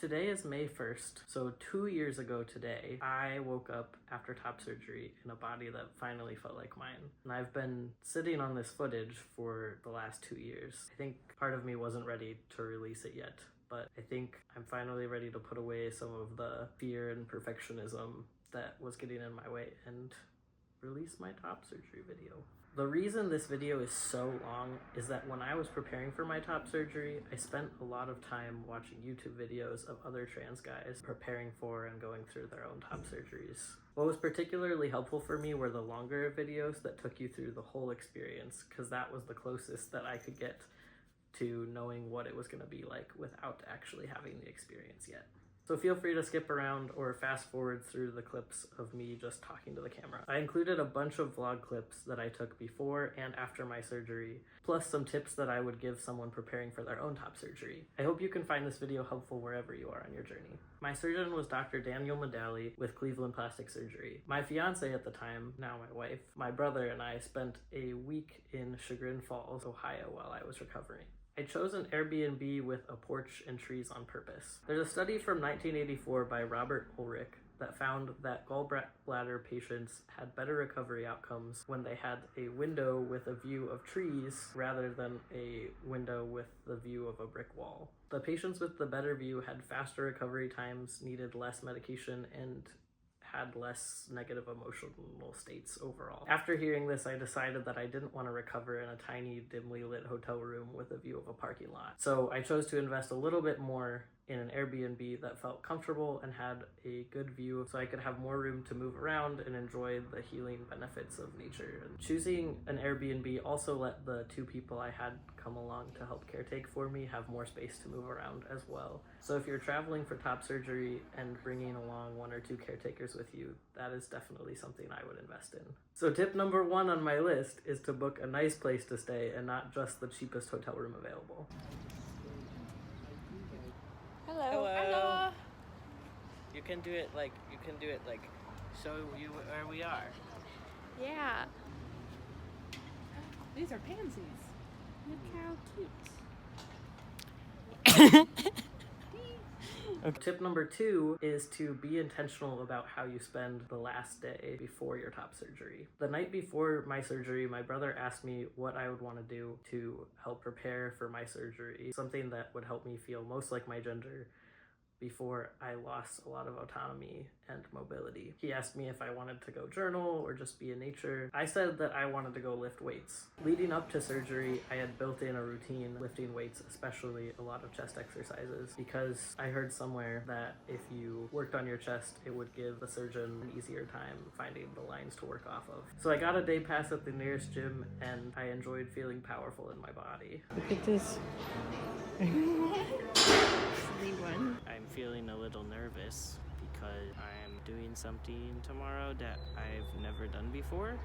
Today is May 1st, so 2 years ago today, I woke up after top surgery in a body that finally felt like mine. And I've been sitting on this footage for the last 2 years. I think part of me wasn't ready to release it yet, but I think I'm finally ready to put away some of the fear and perfectionism that was getting in my way and release my top surgery video. The reason this video is so long is that when I was preparing for my top surgery, I spent a lot of time watching YouTube videos of other trans guys preparing for and going through their own top surgeries. What was particularly helpful for me were the longer videos that took you through the whole experience, because that was the closest that I could get to knowing what it was going to be like without actually having the experience yet. So feel free to skip around or fast forward through the clips of me just talking to the camera. I included a bunch of vlog clips that I took before and after my surgery, plus some tips that I would give someone preparing for their own top surgery. I hope you can find this video helpful wherever you are on your journey. My surgeon was Dr. Daniel Medali with Cleveland Plastic Surgery. My fiance at the time, now my wife, my brother and I spent a week in Chagrin Falls, Ohio while I was recovering. I chose an Airbnb with a porch and trees on purpose. There's a study from 1984 by Robert Ulrich that found that gallbladder patients had better recovery outcomes when they had a window with a view of trees rather than a window with the view of a brick wall. The patients with the better view had faster recovery times, needed less medication, and had less negative emotional states overall. After hearing this, I decided that I didn't want to recover in a tiny, dimly lit hotel room with a view of a parking lot. So I chose to invest a little bit more in an Airbnb that felt comfortable and had a good view so I could have more room to move around and enjoy the healing benefits of nature. And choosing an Airbnb also let the 2 people I had come along to help caretake for me have more space to move around as well. So if you're traveling for top surgery and bringing along 1 or 2 caretakers with you, that is definitely something I would invest in. So tip number 1 on my list is to book a nice place to stay and not just the cheapest hotel room available. Hello. Hello. You can do it like show you where we are. Yeah. These are pansies. Look how cute. Tip number 2 is to be intentional about how you spend the last day before your top surgery. The night before my surgery, my brother asked me what I would want to do to help prepare for my surgery, something that would help me feel most like my gender before I lost a lot of autonomy and mobility. He asked me if I wanted to go journal or just be in nature. I said that I wanted to go lift weights. Leading up to surgery, I had built in a routine lifting weights, especially a lot of chest exercises, because I heard somewhere that if you worked on your chest, it would give the surgeon an easier time finding the lines to work off of. So I got a day pass at the nearest gym, and I enjoyed feeling powerful in my body. Look at this. One. I'm feeling a little nervous because I'm doing something tomorrow that I've never done before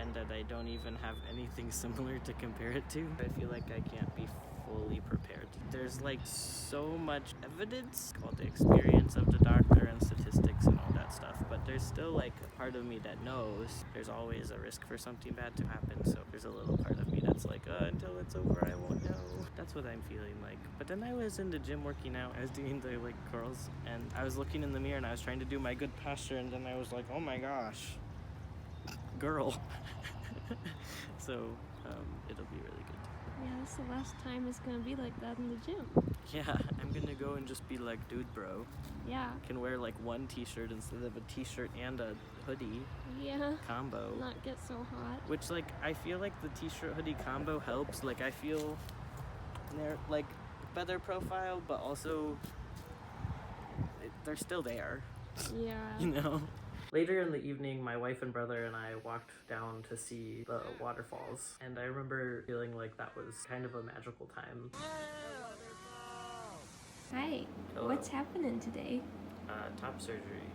and that I don't even have anything similar to compare it to. I feel like I can't be fully prepared. There's like so much evidence called the experience of the doctor and statistics and all that stuff, but there's still like a part of me that knows there's always a risk for something bad to happen, so there's a little part of me that's like, until it's over I won't know. That's what I'm feeling like. But then I was in the gym working out. I was doing the like curls, and I was looking in the mirror and I was trying to do my good posture, and then I was like, oh my gosh, girl. So it'll be really good. Yeah, this is the last time it's gonna be like that in the gym. Yeah, I'm gonna go and just be like, dude bro. Yeah. Can wear like one t-shirt instead of a t-shirt and a hoodie Yeah. combo. Not get so hot. Which like, I feel like the t-shirt hoodie combo helps. Like I feel they're like better profile, but also they're still there. Yeah. You know? Later in the evening, my wife and brother and I walked down to see the waterfalls, and I remember feeling like that was kind of a magical time. Hi. Hello. What's happening today? Top surgery.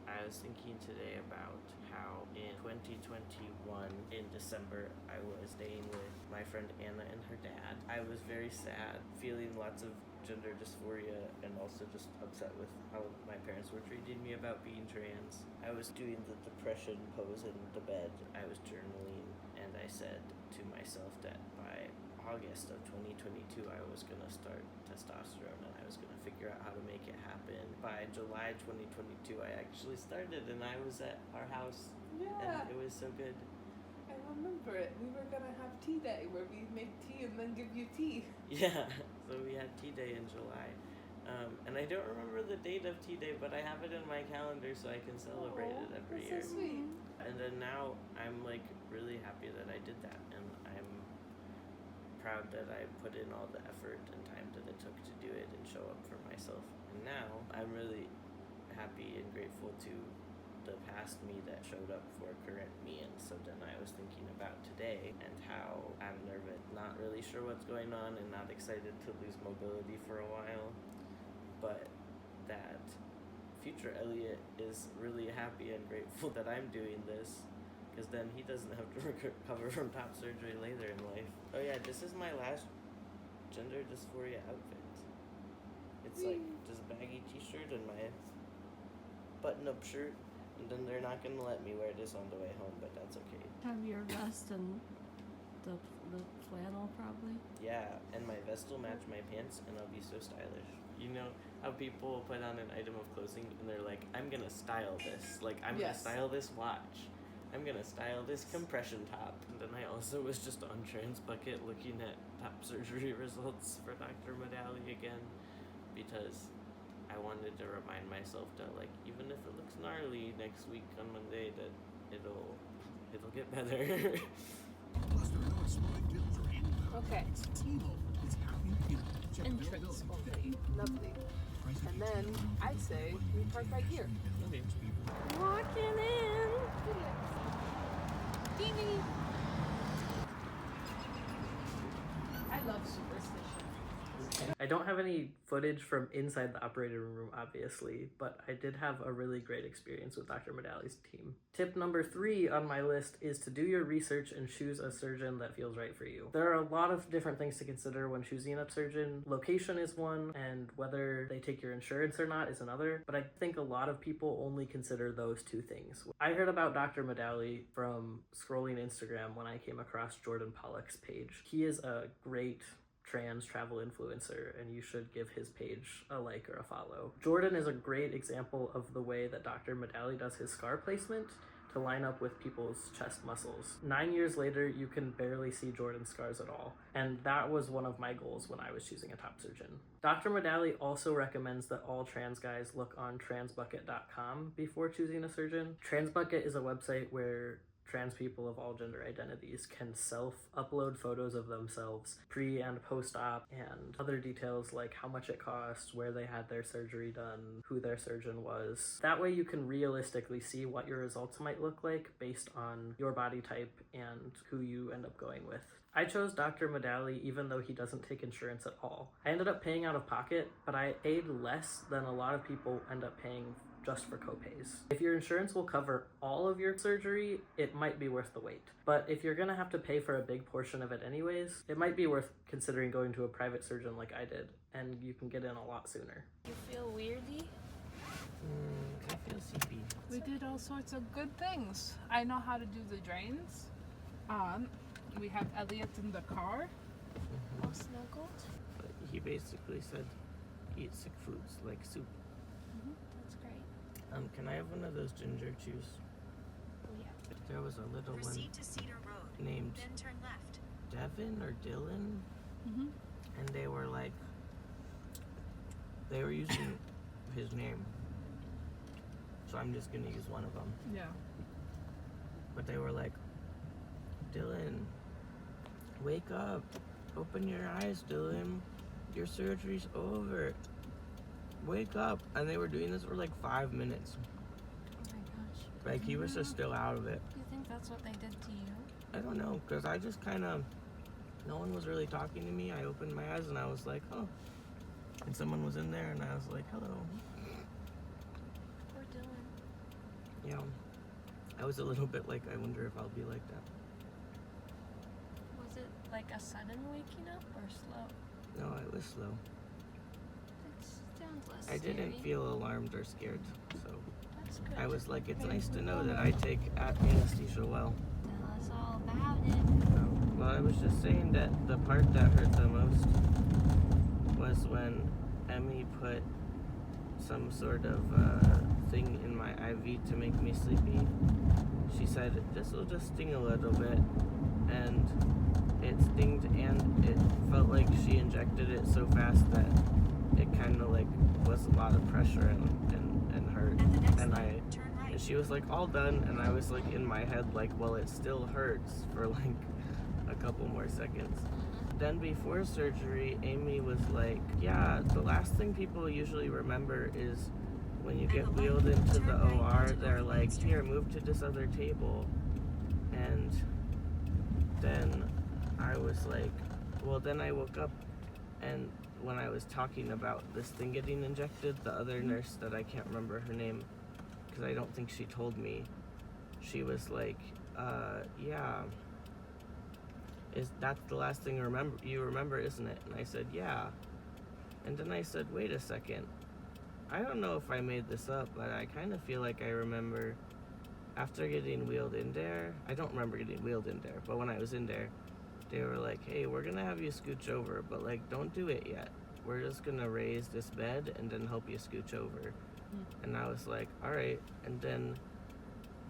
I was thinking today about how in 2021, in December, I was staying with my friend Anna and her dad. I was very sad, feeling lots of gender dysphoria, and also just upset with how my parents were treating me about being trans. I was doing the depression pose in the bed. I was journaling, and I said to myself that by August of 2022, I was gonna start testosterone, and I was gonna figure out how to make it happen. by July 2022, I actually started, and I was at our house, Yeah, and it was so good. I remember it. We were gonna have tea day where we make tea and then give you tea. Yeah, so we had tea day in July. And I don't remember the date of tea day, but I have it in my calendar so I can celebrate it every year. That's so sweet. And then now I'm like really happy that I did that, and I'm proud that I put in all the effort and time that it took to do it and show up for myself. And now I'm really happy and grateful to the past me that showed up for current me. And so then I was thinking about today and how I'm nervous, not really sure what's going on, and not excited to lose mobility for a while, but that future Elliot is really happy and grateful that I'm doing this, because then he doesn't have to recover from top surgery later in life. Oh yeah, this is my last gender dysphoria outfit. It's like just baggy t-shirt and my button-up shirt, and then they're not gonna let me wear this on the way home, but that's okay. Have your vest and the flannel probably. Yeah, and my vest will match my pants, and I'll be so stylish. You know how people put on an item of clothing and they're like, I'm gonna style this. Like, I'm gonna Yes. style this watch. I'm gonna style this compression top. And then I also was just on TransBucket looking at top surgery results for Dr. Medali again, because I wanted to remind myself that, like, even if it looks gnarly next week on Monday, that it'll get better. Okay. Entrance only. Lovely. And then I say we park right here. Okay. Walking in. I love superstition. I don't have any footage from inside the operating room, obviously, but I did have a really great experience with Dr. Medali's team. Tip number 3 on my list is to do your research and choose a surgeon that feels right for you. There are a lot of different things to consider when choosing a surgeon. Location is one, and whether they take your insurance or not is another, but I think a lot of people only consider those two things. I heard about Dr. Medali from scrolling Instagram when I came across Jordan Pollock's page. He is a great trans travel influencer, and you should give his page a like or a follow. Jordan is a great example of the way that Dr. Medali does his scar placement to line up with people's chest muscles. 9 years later, you can barely see Jordan's scars at all, and that was one of my goals when I was choosing a top surgeon. Dr. Medali also recommends that all trans guys look on transbucket.com before choosing a surgeon. Transbucket is a website where trans people of all gender identities can self-upload photos of themselves pre and post-op, and other details like how much it costs, where they had their surgery done, who their surgeon was. That way you can realistically see what your results might look like based on your body type and who you end up going with. I chose Dr. Medali even though he doesn't take insurance at all. I ended up paying out of pocket, but I paid less than a lot of people end up paying just for copays. If your insurance will cover all of your surgery, it might be worth the wait. But if you're gonna have to pay for a big portion of it anyways, it might be worth considering going to a private surgeon like I did, and you can get in a lot sooner. You feel weirdy? I feel sleepy. We did all sorts of good things. I know how to do the drains. We have Elliot in the car. All snuggled? But he basically said, eat sick foods like soup. That's great. Can I have one of those ginger chews? Oh yeah. There was a little one Proceed to Cedar Road. named Then turn left. Devin or Dylan, and they were using his name, so I'm just gonna use one of them. Yeah. But they were like, Dylan, wake up, open your eyes, Dylan, your surgery's over, wake up. And they were doing this for like 5 minutes. Oh my gosh. Like, he was just still out of it. Do you think that's what they did to you? I don't know, because I just kind of, no one was really talking to me. I opened my eyes and I was like, oh. And someone was in there and I was like, hello. Poor Dylan. Yeah. I was a little bit like, I wonder if I'll be like that. Was it like a sudden waking up or slow? No, it was slow. It sounds less I didn't scary. feel alarmed or scared, so That's good. I was like, it's nice to know that I take anesthesia well. Tell us all about it. Well, I was just saying that the part that hurt the most was when Emmy put some sort of thing in my IV to make me sleepy. She said, this will just sting a little bit, and it stinged, and it felt like she injected it so fast that it kind of like was a lot of pressure and hurt. And she was like, all done, and I was like in my head like, well, it still hurts for like a couple more seconds. Then before surgery, Amy was like, yeah, the last thing people usually remember is when you get wheeled into the OR, they're like, here, move to this other table. And then I was like, well, then I woke up, and when I was talking about this thing getting injected, the other nurse that I can't remember her name, because I don't think she told me, she was like, yeah, that's the last thing you remember, isn't it? And I said, yeah. And then I said, wait a second. I don't know if I made this up, but I kind of feel like I remember after getting wheeled in there, I don't remember getting wheeled in there, but when I was in there, they were like, hey, we're gonna have you scooch over, but like, don't do it yet. We're just gonna raise this bed and then help you scooch over. And I was like, all right. And then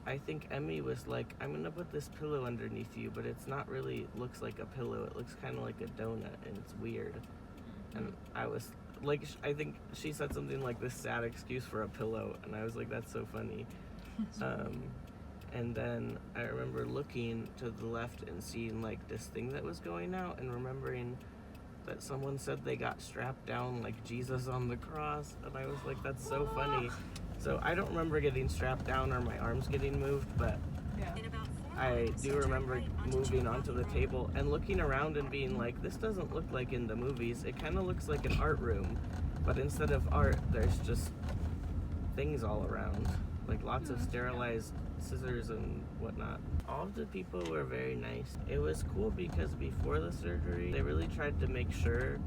I think Emmy was like, I'm gonna put this pillow underneath you, but it's not really looks like a pillow. It looks kind of like a donut, and it's weird. And I was like, I think she said something like, this sad excuse for a pillow, and I was like, that's so funny. And then I remember looking to the left and seeing like this thing that was going out, and remembering that someone said they got strapped down like Jesus on the cross, and I was like, that's so funny. So I don't remember getting strapped down or my arms getting moved, but I do remember moving onto the table and looking around and being like, this doesn't look like in the movies. It kind of looks like an art room, but instead of art, there's just things all around, like lots of sterilized scissors and whatnot. All of the people were very nice. It was cool because before the surgery, they really tried to make sure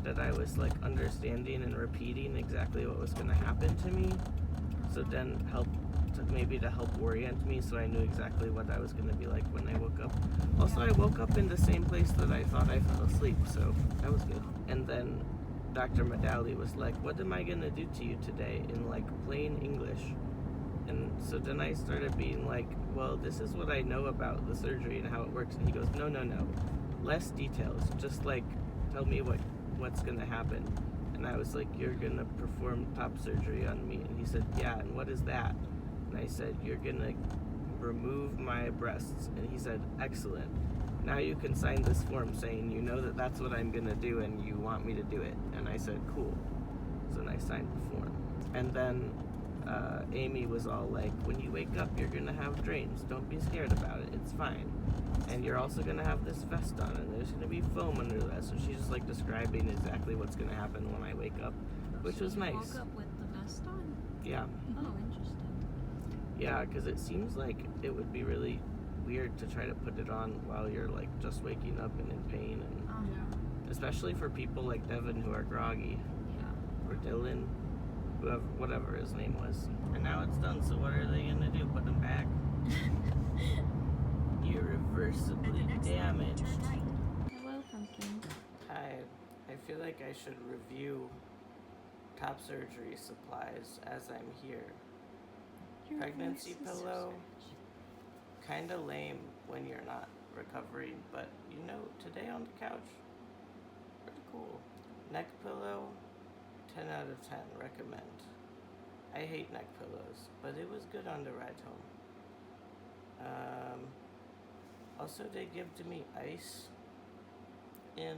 that I was like understanding and repeating exactly what was going to happen to me. So then to help orient me, so I knew exactly what I was going to be like when I woke up. Also, I woke up in the same place that I thought I fell asleep, so that was good. And then Dr. Medali was like, what am I going to do to you today, in like plain English? And so then I started being like, well, this is what I know about the surgery and how it works. And he goes, no, less details, just like tell me what's going to happen. And I was like, you're going to perform top surgery on me. And he said, yeah, and what is that? And I said, you're going to remove my breasts. And he said, excellent. Now you can sign this form saying you know that that's what I'm going to do and you want me to do it. And I said, cool. So then I signed the form. And then Amy was all like, when you wake up, you're going to have drains. Don't be scared about it. It's fine. And you're also going to have this vest on, and there's going to be foam under that. So she's just like describing exactly what's going to happen when I wake up, which was nice. Woke up with the vest on? Yeah. Oh, interesting. Yeah, because it seems like it would be really weird to try to put it on while you're like just waking up and in pain, and especially for people like Devin who are groggy, or Dylan, whatever his name was. And now it's done, so what are they going to do? Put him back? Irreversibly damaged. Hello, pumpkin. I feel like I should review top surgery supplies as I'm here. Pregnancy pillow, kinda lame when you're not recovering, but you know, today on the couch, pretty cool. Neck pillow, 10 out of 10, recommend. I hate neck pillows, but it was good on the ride home. Also, they give to me ice in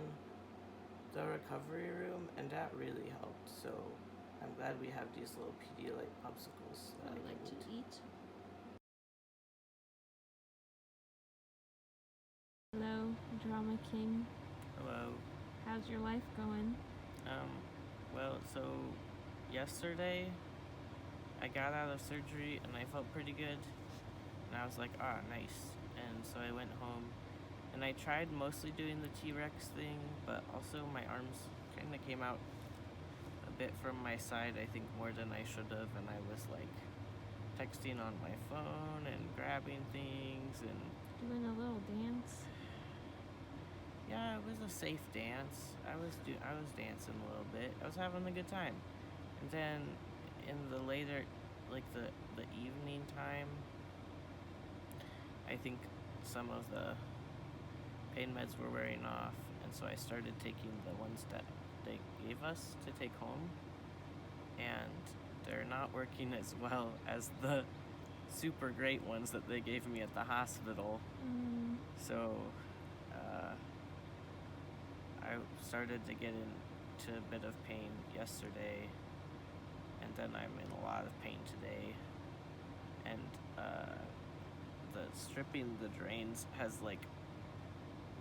the recovery room, and that really helped. So I'm glad we have these little Pedialyte popsicles that Would I like can to eat. Hello, Drama King. Hello. How's your life going? Well, so yesterday I got out of surgery and I felt pretty good. And I was like, nice. And so I went home and I tried mostly doing the T-Rex thing, but also my arms kind of came out a bit from my side, I think more than I should have. And I was like texting on my phone and grabbing things and Doing a little dance. yeah, it was a safe dance. I was dancing a little bit. I was having a good time. And then in the later, like the evening time, I think some of the pain meds were wearing off, and so I started taking the ones that they gave us to take home, and they're not working as well as the super great ones that they gave me at the hospital. So I started to get into a bit of pain yesterday, and then I'm in a lot of pain today, and the stripping the drains has like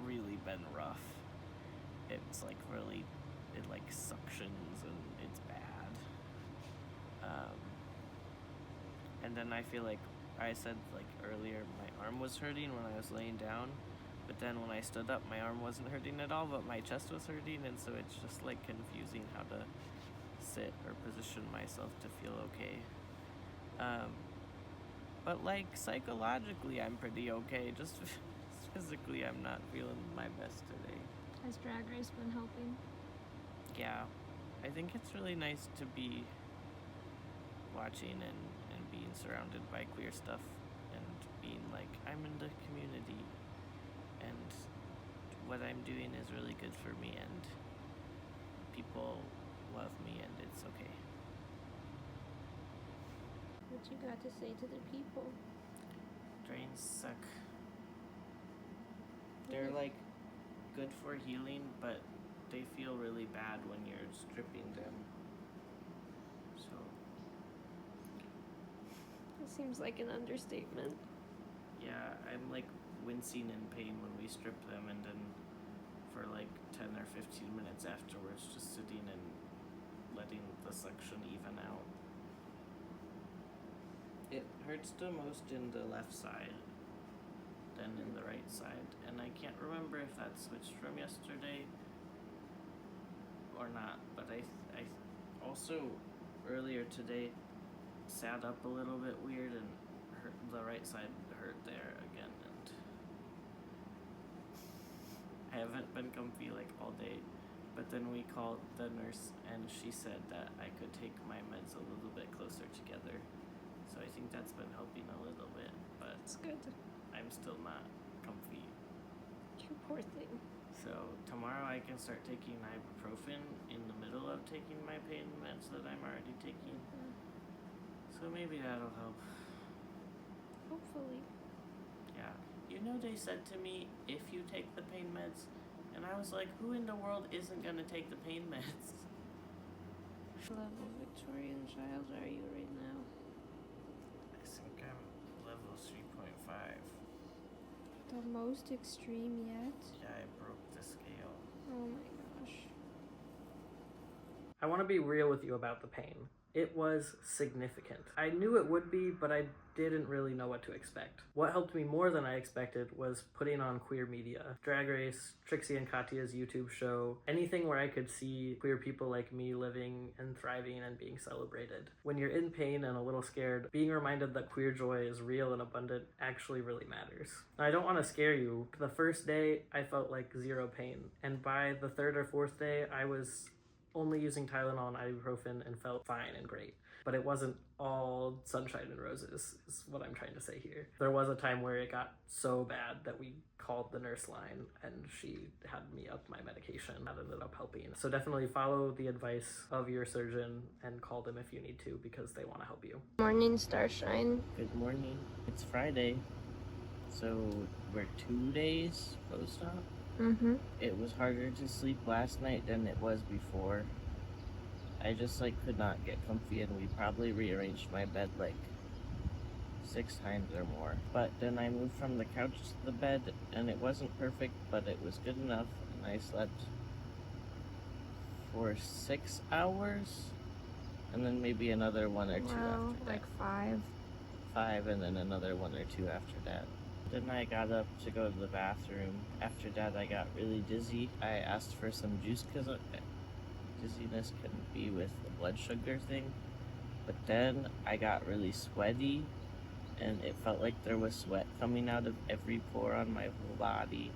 really been rough. It's like really, it like suctions and it's bad. And then I feel like I said like earlier, my arm was hurting when I was laying down, but then when I stood up, my arm wasn't hurting at all, but my chest was hurting, and so it's just like confusing how to sit or position myself to feel okay. But like psychologically, I'm pretty okay. Just physically, I'm not feeling my best today. Has Drag Race been helping? Yeah, I think it's really nice to be watching and being surrounded by queer stuff and being like, I'm in the community and what I'm doing is really good for me and people love me and it's okay. What you got to say to the people? Drains suck. They're like good for healing, but they feel really bad when you're stripping them. So It seems like an understatement. yeah, I'm like wincing in pain when we strip them, and then for like 10 or 15 minutes afterwards, just sitting and letting the suction even out. It hurts the most in the left side than in the right side, and I can't remember if that switched from yesterday or not, but I also earlier today sat up a little bit weird and hurt, the right side hurt there again, and I haven't been comfy like all day, but then we called the nurse and she said that I could take my meds a little bit closer together, so I think that's been helping a little bit, but It's good. I'm still not comfy. You poor thing. So tomorrow I can start taking ibuprofen in the middle of taking my pain meds that I'm already taking. So maybe that'll help. Hopefully. Yeah. You know, they said to me, if you take the pain meds, and I was like, who in the world isn't gonna take the pain meds? What level Victorian child are you right now? I think I'm level 3.5. The most extreme yet? Yeah, I broke the scale. Oh my gosh. I want to be real with you about the pain. It was significant. I knew it would be, but I didn't really know what to expect. What helped me more than I expected was putting on queer media. Drag Race, Trixie and Katya's YouTube show, anything where I could see queer people like me living and thriving and being celebrated. When you're in pain and a little scared, being reminded that queer joy is real and abundant actually really matters. Now, I don't want to scare you. The first day, I felt like zero pain. And by the third or fourth day, I was only using Tylenol and ibuprofen and felt fine and great. But it wasn't all sunshine and roses, is what I'm trying to say here. There was a time where it got so bad that we called the nurse line and she had me up my medication. That ended up helping. So definitely follow the advice of your surgeon and call them if you need to, because they want to help you. Morning, Starshine. Good morning. It's Friday, so we're 2 days post-op. Mm-hmm. It was harder to sleep last night than it was before. I just like could not get comfy, and we probably rearranged my bed like 6 times or more. But then I moved from the couch to the bed, and it wasn't perfect, but it was good enough, and I slept for 6 hours, and then maybe another 1 or 2 after that. Like 5. 5, and then another 1 or 2 after that. Then I got up to go to the bathroom. After that, I got really dizzy. I asked for some juice because dizziness can be with the blood sugar thing. But then I got really sweaty, and it felt like there was sweat coming out of every pore on my whole body,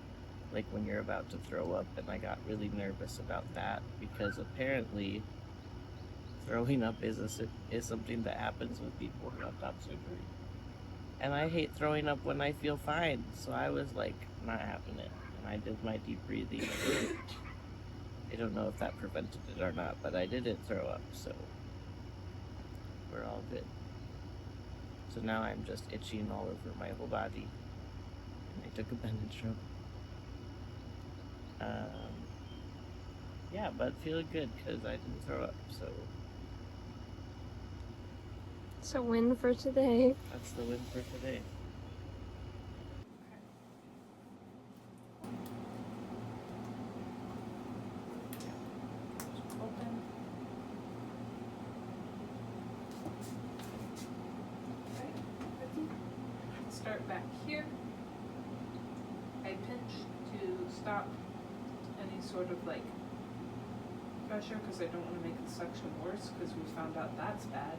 like when you're about to throw up, and I got really nervous about that because apparently throwing up is something that happens with people who have top surgery. And I hate throwing up when I feel fine, so I was like not having it. And I did my deep breathing. I don't know if that prevented it or not, but I didn't throw up, so we're all good. So now I'm just itching all over my whole body. And I took a Benadryl. Yeah, but feeling good because I didn't throw up, so It's a win for today. that's the win for today. Open. Okay, ready? Start back here. I pinch to stop any sort of like pressure because I don't want to make the suction worse because we found out that's bad.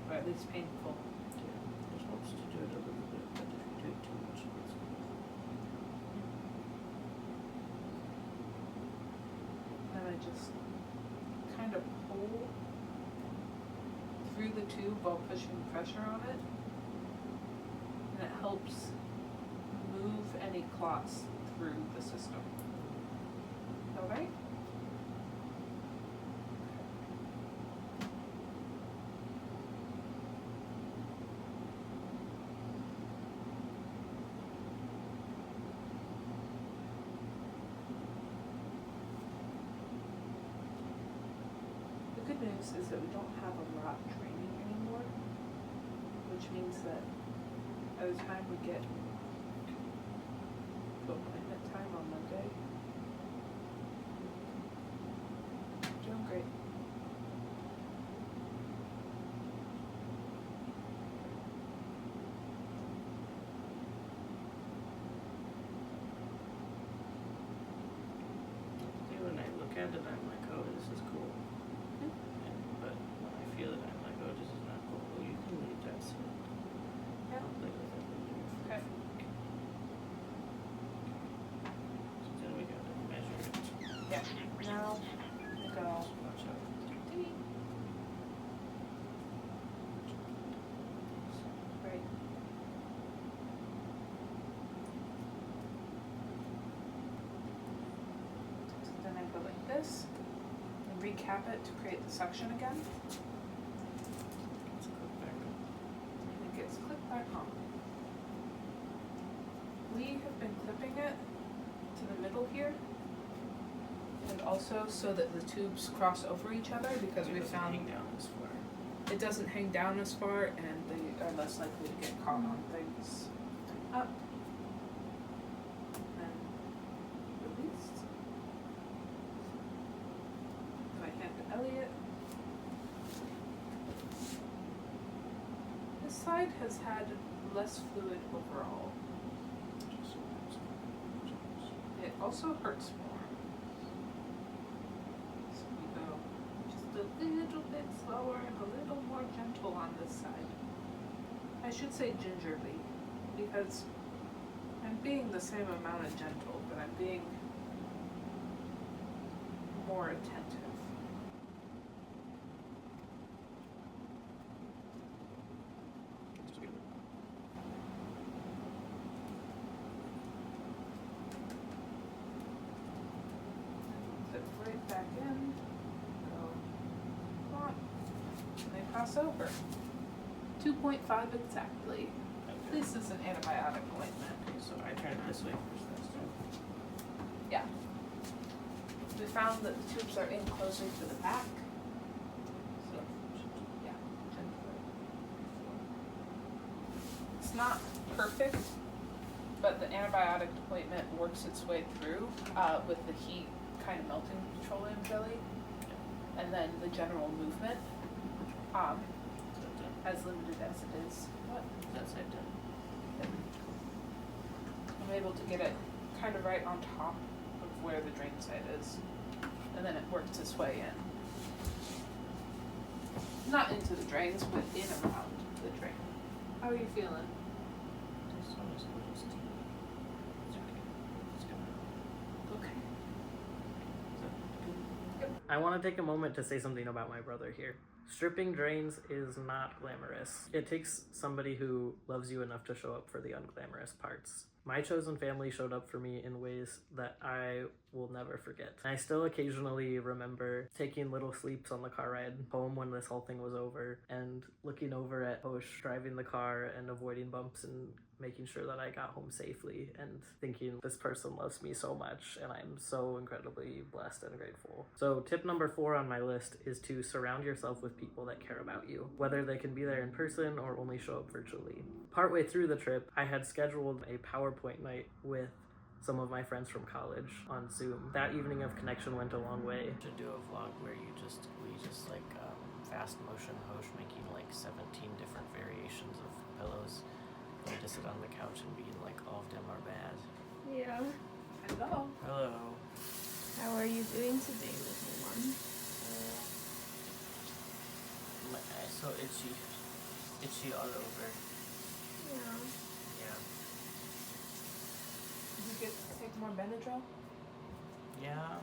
Or at least painful. Yeah, you're supposed to do it a little bit, but if you do it too much, it's Then I just kind of pull through the tube while pushing pressure on it. And it helps move any clots through the system. Alright? The good news is that we don't have a lot training anymore, which means that by the time we get to appointment time on Monday, we're doing great. when I look at it, I'm like, oh, this is cool. But when I feel it, I'm like, oh, this is not cool. Oh, you can leave that so I'll play with it later. Okay. So then we gotta measure it. Yeah. Now we go. Watch out. Right. So then I go like this and recap it to create the suction again. Let's click back up. And it gets clipped back on. We have been clipping it to the middle here. And also so that the tubes cross over each other because It we doesn't found hang down as far. it doesn't hang down as far and they are less likely to get caught on things. Up. And released. If I hand to Elliot. This side has had less fluid overall. Just so that's not- It also hurts more. So we go just a little bit slower and a little more gentle on this side. I should say gingerly, because I'm being the same amount of gentle, but I'm being more attentive. Zip right back in, go plop, and they pass over. 2.5 exactly. Okay. This is an antibiotic ointment. Okay, so I turn it this way first this time. Yeah. We found that the tubes are in closer to the back. So, yeah. It's not perfect, but the antibiotic ointment works its way through with the heat kind of melting the petroleum jelly and then the general movement, Is that done? as limited as it is. What? That side done. I'm able to get it kind of right on top of where the drain side is. And then it works its way in. Not into the drains, but in around the drain. How are you feeling? This one is a little steep. It's okay. It's gonna. Okay. Is that good? Yep. I want to take a moment to say something about my brother here. Stripping drains is not glamorous. It takes somebody who loves you enough to show up for the unglamorous parts. My chosen family showed up for me in ways that I will never forget. I still occasionally remember taking little sleeps on the car ride home when this whole thing was over, and looking over at Osh driving the car and avoiding bumps and making sure that I got home safely, and thinking, this person loves me so much and I'm so incredibly blessed and grateful. So tip number 4 on my list is to surround yourself with people that care about you, whether they can be there in person or only show up virtually. Partway through the trip, I had scheduled a PowerPoint night with some of my friends from college on Zoom. That evening of connection went a long way. To do a vlog where we just like fast motion Hosh making like 17 different variations of pillows. And to sit on the couch and being like, all of them are bad. Yeah. Hello. Hello. How are you doing today, little one? My eyes so itchy. Itchy all over. Yeah. Yeah. Did you take more Benadryl? Yeah.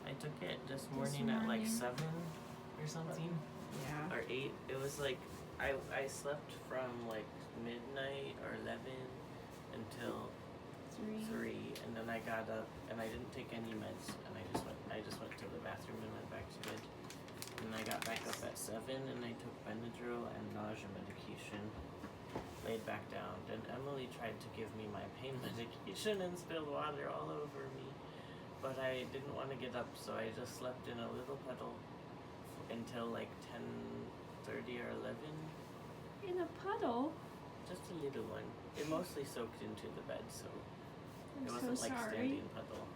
I took it this morning at like 7 or something. Yeah. Or 8. It was like, I slept from like midnight or 11 until 3, and then I got up and I didn't take any meds, and I just went to the bathroom and went back to bed. And I got back up at 7 and I took Benadryl and nausea medication. Laid back down. Then Emily tried to give me my pain medication and spilled water all over me. But I didn't want to get up, so I just slept in a little puddle until like 10:30 or 11. In a puddle? Just a little one. It mostly soaked into the bed, so I'm it wasn't so like sorry. standing puddle.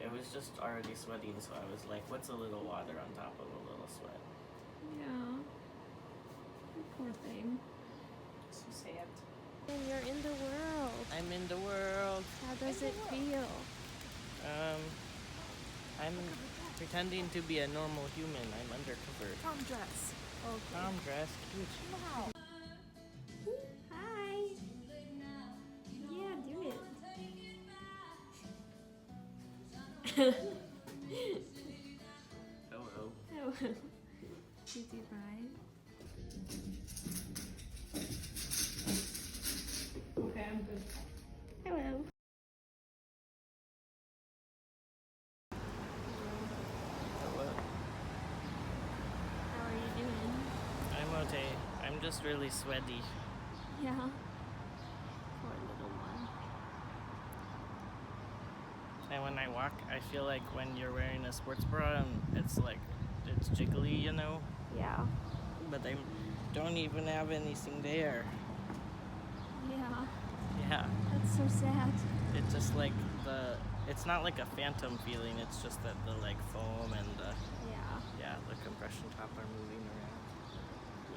It was just already sweating, so I was like, what's a little water on top of a little sweat? Yeah. Poor thing. So sad. And you're in the world. I'm in the world. How does it feel? I'm pretending to be a normal human. I'm undercover. Prom dress. Okay. Prom dress, cute. Wow. Hi. Yeah, do it. Hello. Oh. Cutie pie. Okay, I'm good. Hello. Hello. How are you doing? I'm okay. I'm just really sweaty. Yeah. Poor little one. And when I walk, I feel like when you're wearing a sports bra and it's like, it's jiggly, you know? Yeah. But I don't even have anything there. Yeah. Yeah. That's so sad. It's just like it's not like a phantom feeling, it's just that the like foam and Yeah. the compression top are moving around.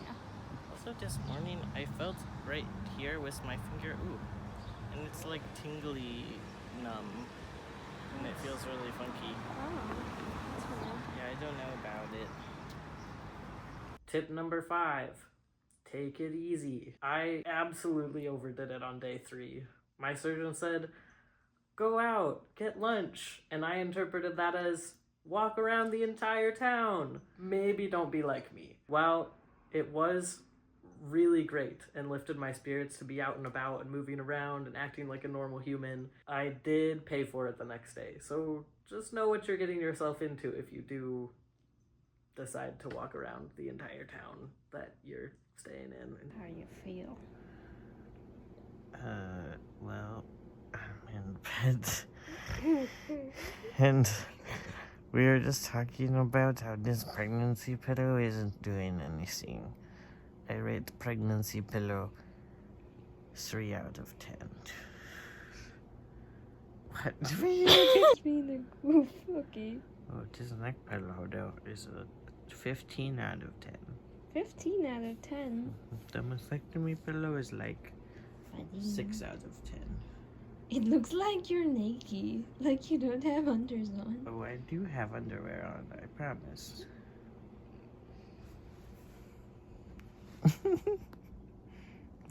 Yeah. Also this morning, I felt right here with my finger, and it's like tingly numb, and it feels really funky. Oh. That's weird. Yeah, I don't know about it. Tip number 5, take it easy. I absolutely overdid it on day 3. My surgeon said, go out, get lunch, and I interpreted that as walk around the entire town. Maybe don't be like me. While it was really great and lifted my spirits to be out and about and moving around and acting like a normal human, I did pay for it the next day. So just know what you're getting yourself into if you do decide to walk around the entire town that you're staying in. How you feel? Well, I'm in bed. And we were just talking about how this pregnancy pillow isn't doing anything. I rate the pregnancy pillow 3 out of 10. What? It's me the goof. Okay. Oh, this neck pillow though is a 15 out of 10. 15 out of 10. The mastectomy pillow is like Funny. 6 out of 10. It looks like you're naked. Like you don't have unders on. Oh, I do have underwear on, I promise.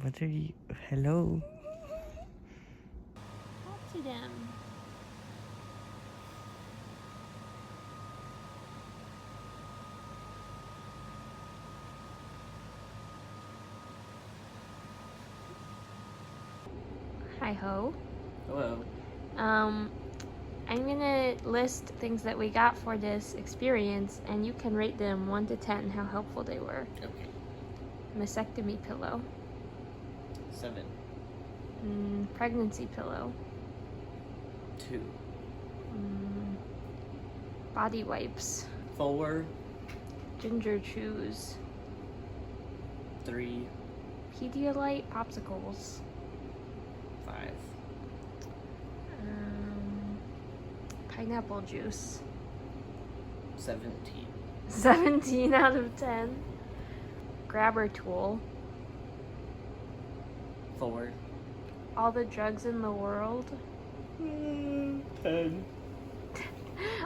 What are you? Hello? Talk to them. Hi ho. Hello. I'm gonna list things that we got for this experience, and you can rate them 1 to 10 how helpful they were. Okay. Mastectomy pillow. 7. Pregnancy pillow. 2. Body wipes. 4. Ginger chews. 3. Pedialyte popsicles. 5. Pineapple juice. 17. 17 out of 10. Grabber tool. 4. All the drugs in the world. 10.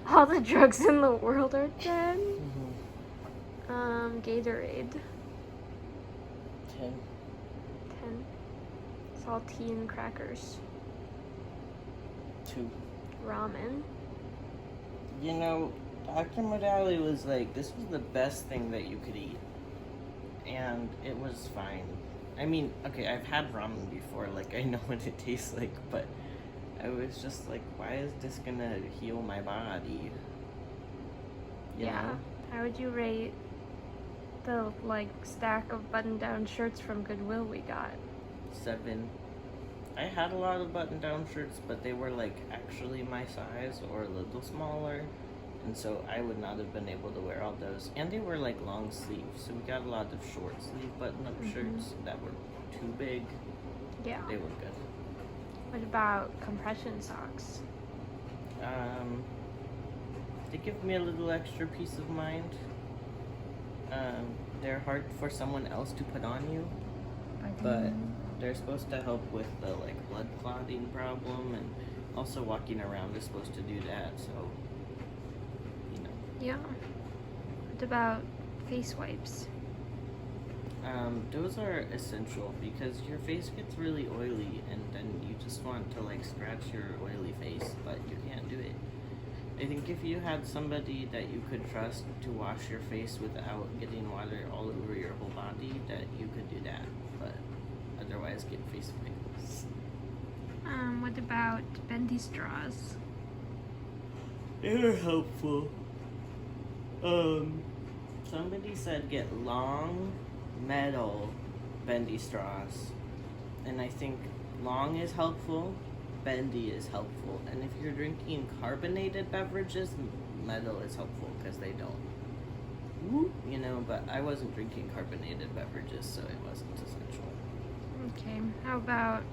All the drugs in the world are 10. Mm-hmm. Gatorade. 10. 10. Saltine crackers. 2. Ramen. You know, Dr. Modali was like, this was the best thing that you could eat. And it was fine. I mean, okay, I've had ramen before, like, I know what it tastes like, but I was just like, why is this gonna heal my body? You know? How would you rate the, like, stack of button-down shirts from Goodwill we got? 7. I had a lot of button-down shirts, but they were like actually my size or a little smaller, and so I would not have been able to wear all those. And they were like long sleeves, so we got a lot of short sleeve button-up shirts that were too big. Yeah. They were good. What about compression socks? They give me a little extra peace of mind. They're hard for someone else to put on you, but they're supposed to help with the like blood clotting problem, and also walking around is supposed to do that, so you know. Yeah. What about face wipes? Those are essential because your face gets really oily and then you just want to like scratch your oily face, but you can't do it. I think if you had somebody that you could trust to wash your face without getting water all over your whole body, that you could do that, but otherwise get face wipes. What about bendy straws? They're helpful. Somebody said get long metal bendy straws, and I think long is helpful, bendy is helpful, and if you're drinking carbonated beverages, metal is helpful because they don't, you know, but I wasn't drinking carbonated beverages, so it wasn't essential. Okay, how about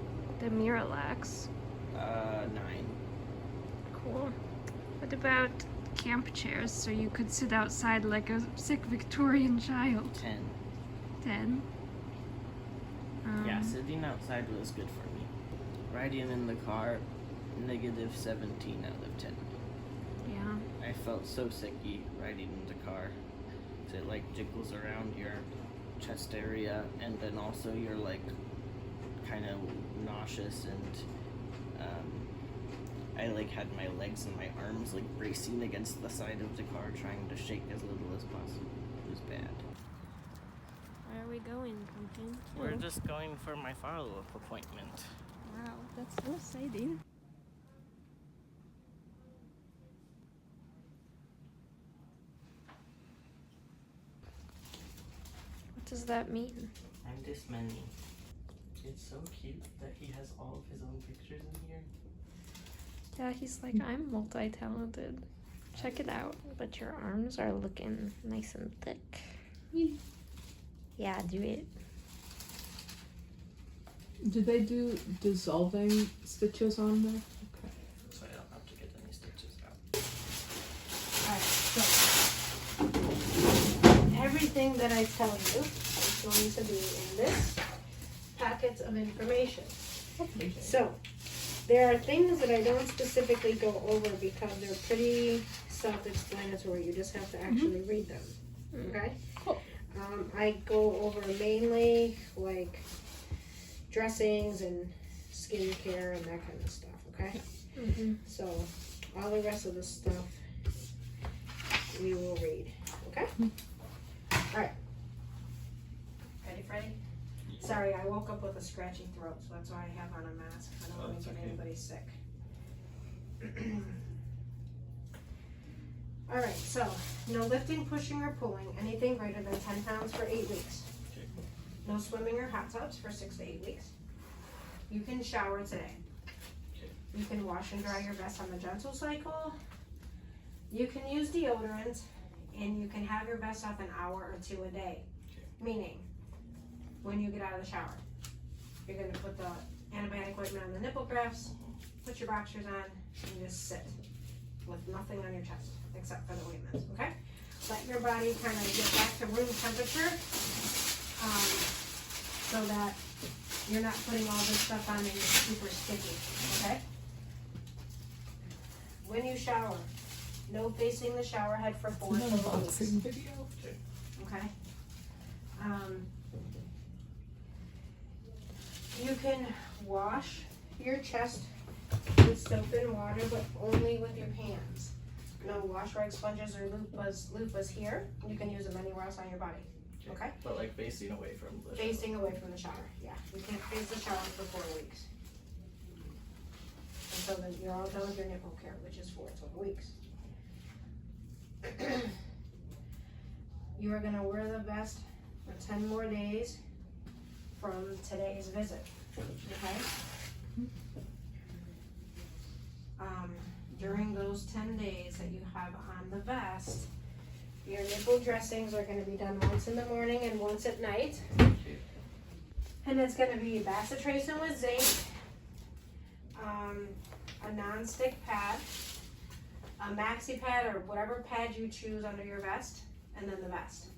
the Miralax? 9. Cool. What about camp chairs so you could sit outside like a sick Victorian child? 10. 10. Yeah, sitting outside was good for me. Riding in the car, negative 17 out of 10. Yeah. I felt so sicky riding in the car. It like jiggles around your chest area, and then also you're like kind of nauseous, and I like had my legs and my arms like bracing against the side of the car, trying to shake as little as possible. It was bad. Where are we going, Pumpkin? We're just going for my follow-up appointment. Wow, that's so exciting. What does that mean? I'm this many. It's so cute that he has all of his own pictures in here. Yeah, he's like, I'm multi-talented. Check it out. But your arms are looking nice and thick. Yeah, do it. Did they do dissolving stitches on there? Okay. So I don't have to get any stitches out. Alright, so everything that I tell you is going to be in this packet of information. So, there are things that I don't specifically go over because they're pretty self-explanatory. You just have to actually read them. Okay? Cool. I go over mainly like dressings and skincare and that kind of stuff. Okay? Mm-hmm. So, all the rest of the stuff we will read. Okay? Alright. Ready, Freddie? Sorry, I woke up with a scratchy throat, so that's why I have on a mask. I don't want to get anybody sick. Alright, so no lifting, pushing, or pulling anything greater than 10 pounds for 8 weeks. Okay. No swimming or hot tubs for 6 to 8 weeks. You can shower today. Okay. You can wash and dry your vest on the gentle cycle. You can use deodorant, and you can have your vest off an hour or 2 a day. Okay. Meaning, when you get out of the shower, you're going to put the antibiotic ointment on the nipple grafts, put your boxers on, and just sit with nothing on your chest except for the ointments, okay? Let your body kind of get back to room temperature so that you're not putting all this stuff on and it's super sticky, okay? When you shower, no facing the shower head for 4 total weeks. video. Okay. You can wash your chest with soap and water, but only with your hands. No wash rag sponges or loofahs here. You can use them anywhere else on your body. Okay? But like facing away from the Facing away from the shower. Yeah. You can't face the shower for 4 weeks. Until then you're all done with your nipple care, which is 4 total weeks. You are going to wear the vest for 10 more days from today's visit. Okay? During those 10 days that you have on the vest, your nipple dressings are going to be done once in the morning and once at night. And it's going to be bacitracin with zinc, a non-stick pad, a maxi pad or whatever pad you choose under your vest, and then the vest,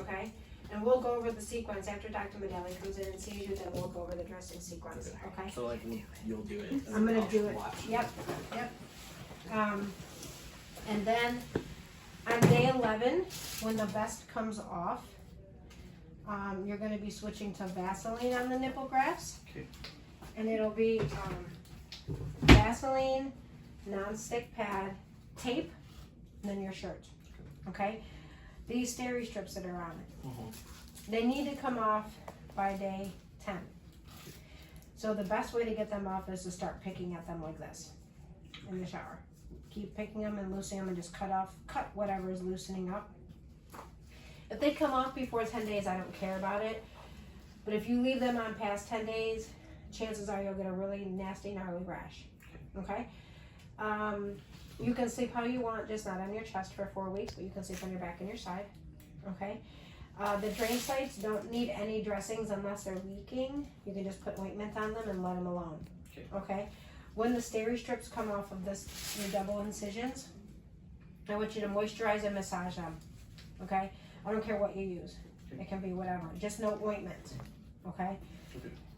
okay? And we'll go over the sequence after Dr. Medeli comes in and sees you, then we'll go over the dressing sequence, okay? So like you'll do it. I'm gonna I'll do it, watch. yep. And then on day 11, when the vest comes off, you're gonna be switching to Vaseline on the nipple grafts. Okay. And it'll be Vaseline, non-stick pad, tape, and then your shirt, okay? These steri strips that are on it, they need to come off by day 10. So the best way to get them off is to start picking at them like this in the shower. Keep picking them and loosening them and just cut whatever is loosening up. If they come off before 10 days, I don't care about it. But if you leave them on past 10 days, chances are you'll get a really nasty, gnarly rash, okay? You can sleep how you want, just not on your chest for 4 weeks, but you can sleep on your back and your side, okay? The drain sites don't need any dressings unless they're leaking. You can just put ointment on them and let them alone, okay? When the steri strips come off of your double incisions, I want you to moisturize and massage them, okay? I don't care what you use. It can be whatever, just no ointment, okay?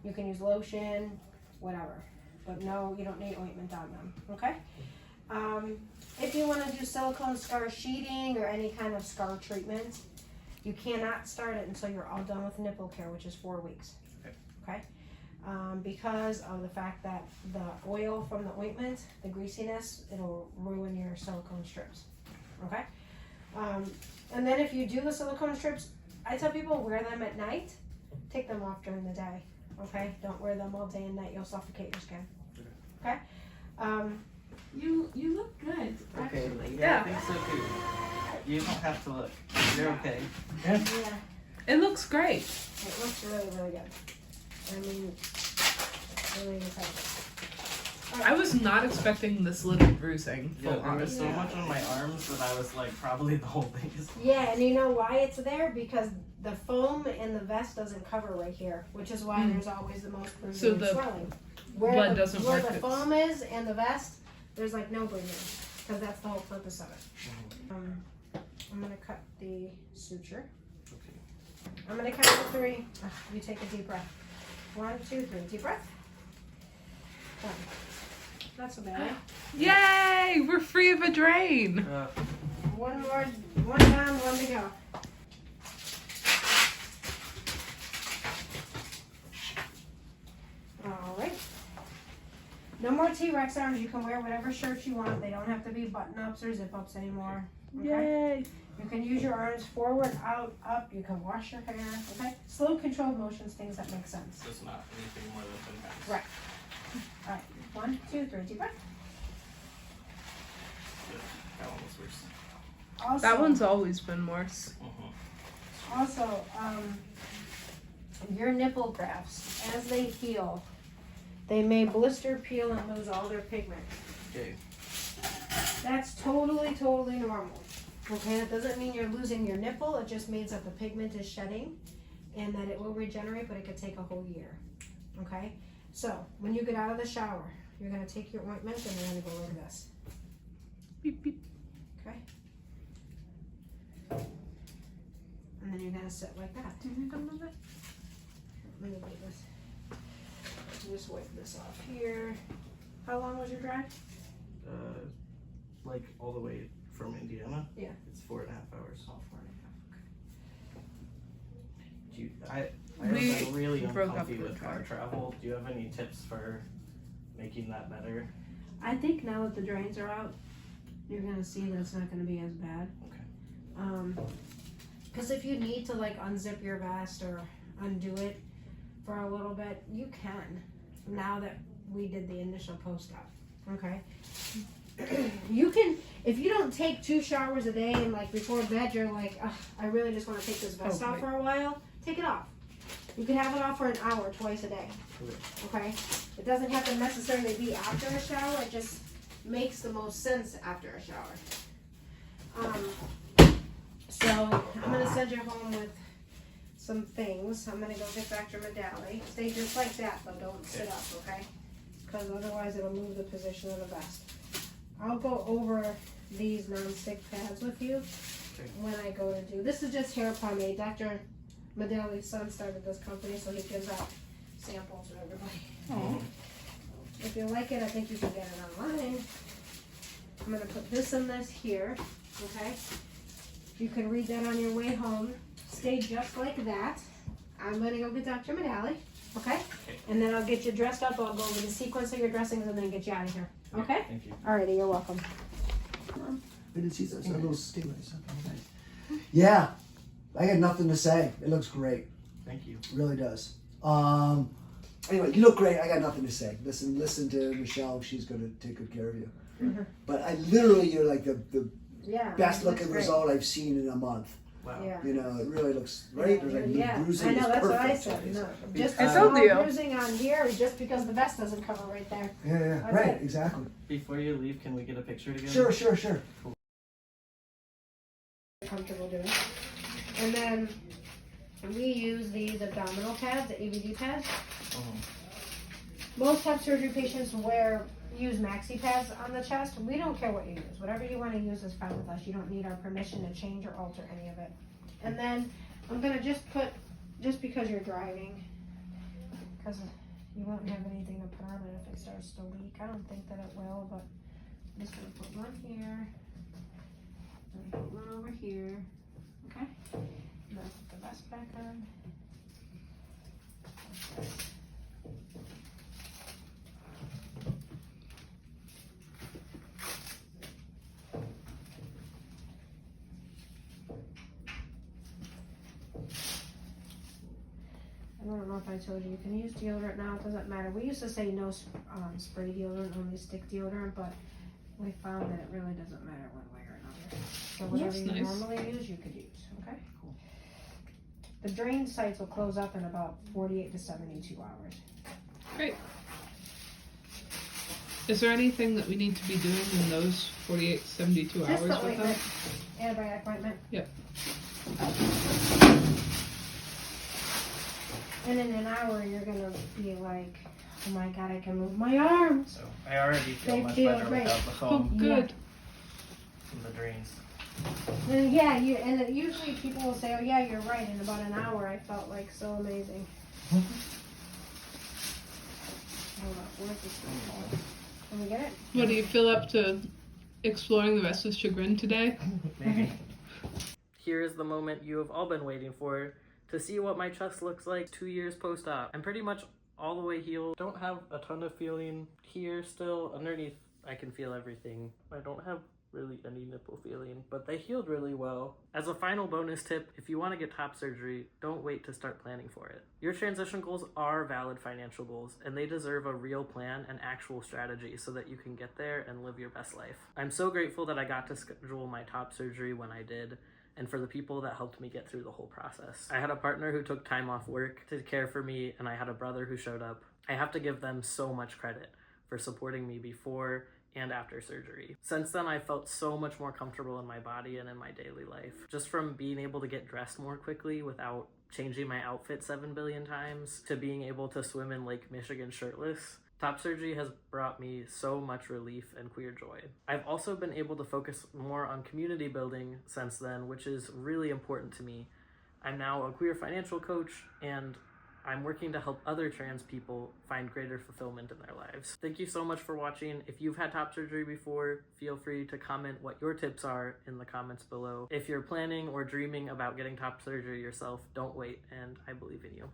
You can use lotion, whatever, but no, you don't need ointment on them, okay? If you want to do silicone scar sheeting or any kind of scar treatment, you cannot start it until you're all done with nipple care, which is 4 weeks. Okay? Because of the fact that the oil from the ointment, the greasiness, it'll ruin your silicone strips. Okay? And then if you do the silicone strips, I tell people wear them at night, take them off during the day. Okay? Don't wear them all day and night, you'll suffocate your skin. Okay? You look good, Okay. actually. Yeah, I think so too. You don't have to look. You're okay. Yeah, It looks great. it looks really, really good. I mean, really excited. I was not expecting this little bruising, Yeah, full there was so honesty. much on my arms that I was like, probably the whole thing is. Yeah, and you know why it's there? Because the foam in the vest doesn't cover right here, which is why there's always the most bruising So and the swelling. blood doesn't where work the it. foam is and the vest, there's like no bleeding, because that's the whole purpose of it. I'm gonna cut the suture. Okay. I'm gonna count to 3. You take a deep breath. 1, 2, 3. Deep breath. 1. Not so bad. Yay! We're free of a drain. One more. 1 down, 1 to go. Alright. No more T-Rex arms. You can wear whatever shirts you want. They don't have to be button-ups or zip-ups anymore. Okay? You can use your arms forward, out, up. You can wash your hair. Okay? Slow, controlled motions, things that make sense. Just not anything more than 10 times. Right. All right. 1, 2, 3. Deep breath. Yeah, that one was worse. Also, That one's always been worse. Also, your nipple grafts, as they heal, they may blister, peel, and lose all their pigment. Okay. That's totally, totally normal. Okay, that doesn't mean you're losing your nipple. It just means that the pigment is shedding and that it will regenerate, but it could take a whole year. Okay? So, when you get out of the shower, you're going to take your ointment and you're going to go like this. Beep, beep. Okay? And then you're going to sit like that. Let me do this. Just wipe this off here. How long was your drive? Like all the way from Indiana? Yeah. It's 4.5 hours. Oh, 4.5. Do you, I We am really broke up uncomfy the with car car. travel. Do you have any tips for making that better? I think now that the drains are out, you're gonna see that it's not gonna be as bad. Okay. Because if you need to like unzip your vest or undo it for a little bit, you can. Now that we did the initial post-op, okay. You can, if you don't take 2 showers a day and like before bed, you're like, I really just want to take this vest off for a while. Take it off. You can have it off for an hour twice a day. Okay? It doesn't have to necessarily be after a shower. It just makes the most sense after a shower. So I'm gonna send you home with some things. I'm gonna go get Dr. Medali. Stay just like that, though. Don't sit up, okay? Because otherwise it'll move the position of the vest. I'll go over these non-stick pads with you when I go to do. This is just hair pomade. Dr. Medali's son started this company, so he gives out samples to everybody. Oh. If you like it, I think you can get it online. I'm gonna put this in this here, okay? You can read that on your way home. Stay just like that. I'm gonna go get Dr. Medali, okay? And then I'll get you dressed up. I'll go over the sequence of your dressings and then get you out of here, okay? Thank you. Alrighty, you're welcome. I didn't see those. A little stingless. Yeah, I got nothing to say. It looks great. Thank you. It really does. Anyway, you look great. I got nothing to say. Listen to Michelle. She's going to take good care of you. Mhm. But I literally, you're like the Yeah. best it looks looking great. result I've seen in a month. Wow. Yeah. You know, it really looks great. There's like Yeah, bruising I know, is that's what I perfect. said. No, just I a told small you. bruising on here, just because the vest doesn't cover right there. Yeah, That's right, it. exactly. Before you leave, can we get a picture together? Sure. Comfortable doing. And then we use these abdominal pads, the ABD pads. Most top surgery patients use maxi pads on the chest. We don't care what you use. Whatever you want to use is fine with us. You don't need our permission to change or alter any of it. And then I'm gonna just because you're driving, because you won't have anything to put on it if it starts to leak. I don't think that it will, but I'm just gonna put one here. And put one over here. Okay? And then put the vest back on. Okay. I don't know if I told you, you can use deodorant now, it doesn't matter. We used to say no spray deodorant, only stick deodorant, but we found that it really doesn't matter one way or another. So whatever That's you nice. normally use, you could use, okay? Cool. The drain sites will close up in about 48 to 72 hours. Great. Is there anything that we need to be doing in those 48, 72 Just hours the with them? ointment, antibiotic ointment. Yep. And in an hour, you're gonna be like, oh my god, I can move my arms. So I already feel They much feel better great. without the Oh, foam good. from the drains. And yeah, and usually people will say, oh yeah, you're right. In about an hour, I felt like so amazing. Hold up, where's this thing? Can we get it? What, do you feel up to exploring the rest of Chagrin today? Maybe. Here is the moment you have all been waiting for, to see what my chest looks like 2 years post-op. I'm pretty much all the way healed. Don't have a ton of feeling here still. Underneath, I can feel everything. I don't have really any nipple feeling, but they healed really well. As a final bonus tip, if you want to get top surgery, don't wait to start planning for it. Your transition goals are valid financial goals, and they deserve a real plan and actual strategy so that you can get there and live your best life. I'm so grateful that I got to schedule my top surgery when I did, and for the people that helped me get through the whole process. I had a partner who took time off work to care for me, and I had a brother who showed up. I have to give them so much credit for supporting me before and after surgery. Since then, I felt so much more comfortable in my body and in my daily life. Just from being able to get dressed more quickly without changing my outfit 7 billion times, to being able to swim in Lake Michigan shirtless, top surgery has brought me so much relief and queer joy. I've also been able to focus more on community building since then, which is really important to me. I'm now a queer financial coach, and I'm working to help other trans people find greater fulfillment in their lives. Thank you so much for watching. If you've had top surgery before, feel free to comment what your tips are in the comments below. If you're planning or dreaming about getting top surgery yourself, don't wait, and I believe in you.